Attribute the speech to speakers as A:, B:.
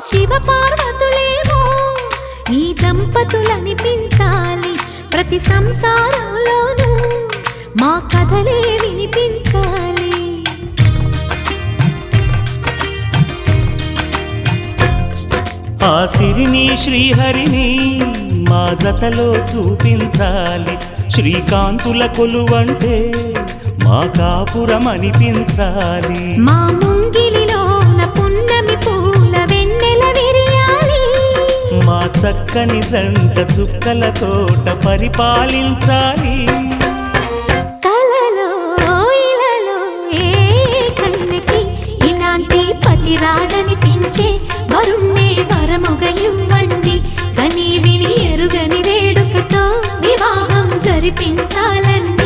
A: శివ పార్వతులేమో ఈ దంపతులనిపించాలి, ప్రతి సంసారంలోనూ మా కథలే వినిపించాలి.
B: ఆ సిరిని శ్రీహరిని మా జతలో చూపించాలి, శ్రీకాంతుల కొలువంటే మా కాపురం అనిపించాలి.
A: మా ముంగిలిలోన పున్నమి పూల వెన్నెల విరియాలి,
B: మా చక్కని జంట చుక్కల తోట పరిపాలించాలి.
A: కలలో ఇలలో ఏ కన్నెకి ఇలాంటి పతి రాడనిపించే వరుణ్ణే వరముగా ఇవ్వండి, కని విని ఎరుగని వేడుకతో వివాహం జరిపించాలండి.